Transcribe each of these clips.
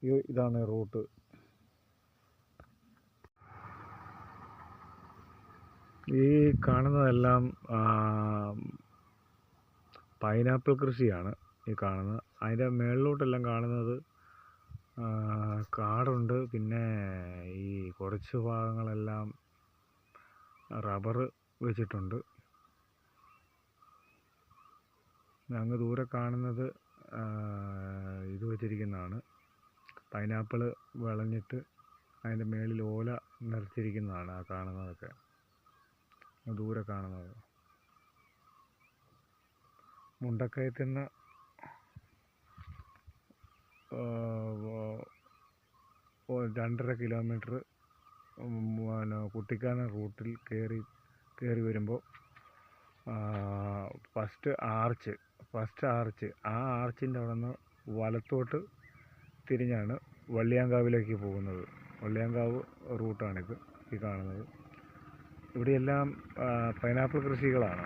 ഇതാണ് റൂട്ട്. ഈ കാണുന്നതെല്ലാം പൈനാപ്പിൾ കൃഷിയാണ് ഈ കാണുന്നത്. അതിൻ്റെ മേളിലോട്ടെല്ലാം കാണുന്നത് കാടുണ്ട്. പിന്നെ ഈ കുറച്ച് ഭാഗങ്ങളെല്ലാം റബ്ബർ വെച്ചിട്ടുണ്ട്. അങ്ങ് ദൂരെ കാണുന്നത് ഇത് വെച്ചിരിക്കുന്നതാണ്, പൈനാപ്പിൾ വിളഞ്ഞിട്ട് അതിൻ്റെ മേളിൽ ഓല നിറച്ചിരിക്കുന്നതാണ് ആ കാണുന്നതൊക്കെ, ദൂരെ കാണുന്നത്. മുണ്ടക്കയത്തിൽ നിന്ന് 2.5 കിലോമീറ്റർ കുട്ടിക്കാനം റൂട്ടിൽ കയറി വരുമ്പോൾ ഫസ്റ്റ് ആർച്ച് ആ ആർച്ചിൻ്റെ അവിടെ നിന്ന് വലത്തോട്ട് തിരിഞ്ഞാണ് വള്ളിയാങ്കാവിലേക്ക് പോകുന്നത്. വള്ളിയാങ്കാവ് റൂട്ടാണിത് ഈ കാണുന്നത്. ഇവിടെയെല്ലാം പൈനാപ്പിൾ കൃഷികളാണ്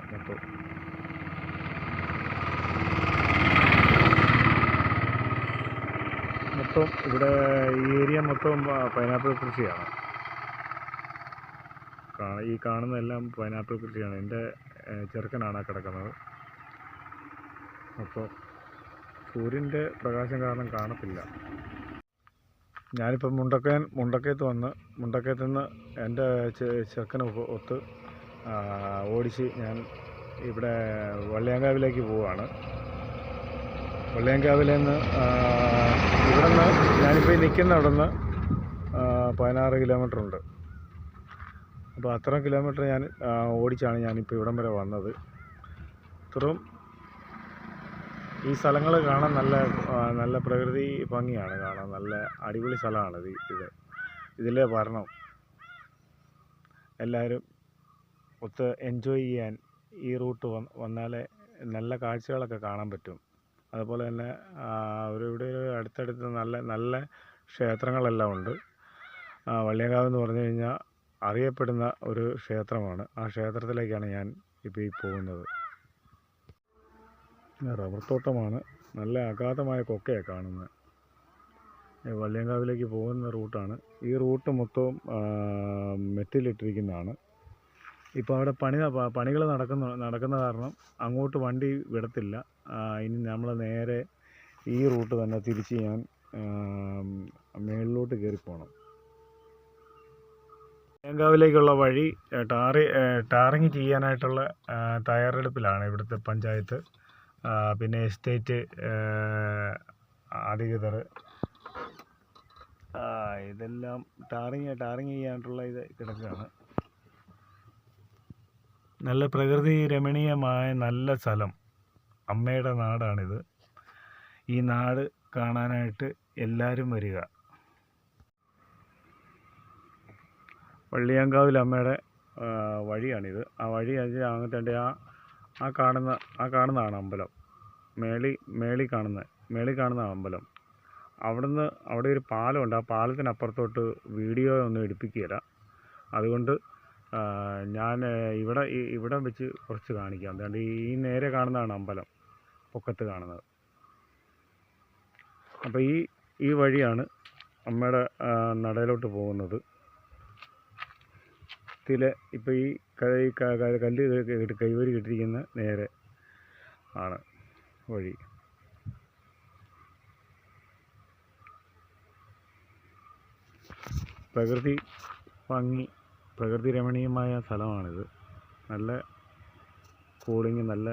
മൊത്തം. ഇവിടെ ഈ ഏരിയ മൊത്തം പൈനാപ്പിൾ കൃഷിയാണ്. ഈ കാണുന്നതെല്ലാം പൈനാപ്പിൾ കൃഷിയാണ്. എൻ്റെ ചെറുക്കനാണ് കിടക്കുന്നത്. അപ്പോൾ സൂര്യൻ്റെ പ്രകാശം കാരണം കാണത്തില്ല. ഞാനിപ്പോൾ മുണ്ടക്കയത്ത് നിന്ന് എൻ്റെ ചെറുക്കനെ ഒത്ത് ഓടിച്ച് ഞാൻ ഇവിടെ വള്ളിയാങ്കാവിലേക്ക് പോവുകയാണ്. വള്ളിയാങ്കാവിൽ നിന്ന് ഇവിടെ നിന്ന് ഞാനിപ്പോൾ നിൽക്കുന്ന അവിടെ നിന്ന് 16 കിലോമീറ്റർ ഉണ്ട്. അപ്പോൾ അത്ര കിലോമീറ്റർ ഞാൻ ഓടിച്ചാണ് ഞാനിപ്പോൾ ഇവിടം വരെ വന്നത്. ഇത്രയും ഈ സ്ഥലങ്ങൾ കാണാൻ നല്ല പ്രകൃതി ഭംഗിയാണ് കാണാൻ. നല്ല അടിപൊളി സ്ഥലമാണ് ഇതിലെ വരണം. എല്ലാവരും ഒത്ത് എൻജോയ് ചെയ്യാൻ ഈ റൂട്ട് വന്നാലേ നല്ല കാഴ്ചകളൊക്കെ കാണാൻ പറ്റും. അതുപോലെ തന്നെ ഇവിടെ അടുത്തടുത്ത് നല്ല ക്ഷേത്രങ്ങളെല്ലാം ഉണ്ട്. വള്ളിയാങ്കാവ് എന്ന് പറഞ്ഞു കഴിഞ്ഞാൽ അറിയപ്പെടുന്ന ഒരു ക്ഷേത്രമാണ്. ആ ക്ഷേത്രത്തിലേക്കാണ് ഞാൻ ഇപ്പോൾ ഈ പോകുന്നത്. റബ്ബർ തോട്ടമാണ്. നല്ല അഗാധമായ കൊക്കയാണ് കാണുന്നത്. വള്ളിയാങ്കാവിലേക്ക് പോകുന്ന റൂട്ടാണ്. ഈ റൂട്ട് മൊത്തവും മെറ്റിലിട്ടിരിക്കുന്നതാണ്. ഇപ്പോൾ അവിടെ പണികൾ നടക്കുന്ന കാരണം അങ്ങോട്ട് വണ്ടി വിടത്തില്ല. ഇനി നമ്മൾ നേരെ ഈ റൂട്ട് തന്നെ തിരിച്ച് ഞാൻ മേളിലോട്ട് കയറിപ്പോകണം. വള്ളിയാങ്കാവിലേക്കുള്ള വഴി ടാറിങ് ചെയ്യാനായിട്ടുള്ള തയ്യാറെടുപ്പിലാണ് ഇവിടുത്തെ പഞ്ചായത്ത്, പിന്നെ എസ്റ്റേറ്റ് അധികൃതർ. ഇതെല്ലാം ടാറിങ് ചെയ്യാനായിട്ടുള്ള ഇത് കിടക്കുകയാണ്. നല്ല പ്രകൃതി രമണീയമായ നല്ല സ്ഥലം. അമ്മയുടെ നാടാണിത്. ഈ നാട് കാണാനായിട്ട് എല്ലാവരും വരിക. വള്ളിയാങ്കാവിൽ അമ്മയുടെ വഴിയാണിത്. ആ വഴി അങ്ങനത്തെ ആ കാണുന്നതാണ് അമ്പലം. മേളി കാണുന്ന അമ്പലം. അവിടെ ഒരു പാലമുണ്ട്. ആ പാലത്തിനപ്പുറത്തോട്ട് വീഡിയോ ഒന്നും എടുപ്പിക്കുകയില്ല. അതുകൊണ്ട് ഞാൻ ഇവിടെ വെച്ച് കുറച്ച് കാണിക്കാം. അതുകൊണ്ട് ഈ നേരെ കാണുന്നതാണ് അമ്പലം, പൊക്കത്ത് കാണുന്നത്. അപ്പോൾ ഈ വഴിയാണ് അമ്മയുടെ നടയിലോട്ട് പോകുന്നത്. ഇപ്പോൾ ഈ കല്ല് കൈവരി കിട്ടിയിരിക്കുന്ന നേരെ ആണ് വഴി. പ്രകൃതി രമണീയമായ സ്ഥലമാണിത്. നല്ല കൂളിങ്, നല്ല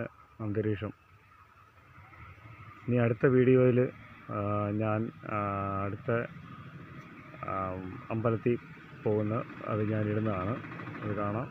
അന്തരീക്ഷം. ഇനി അടുത്ത വീഡിയോയിൽ ഞാൻ അടുത്ത അമ്പലത്തിൽ അത് ഞാൻ ഇടുന്നതാണ്. അത് കാണാം.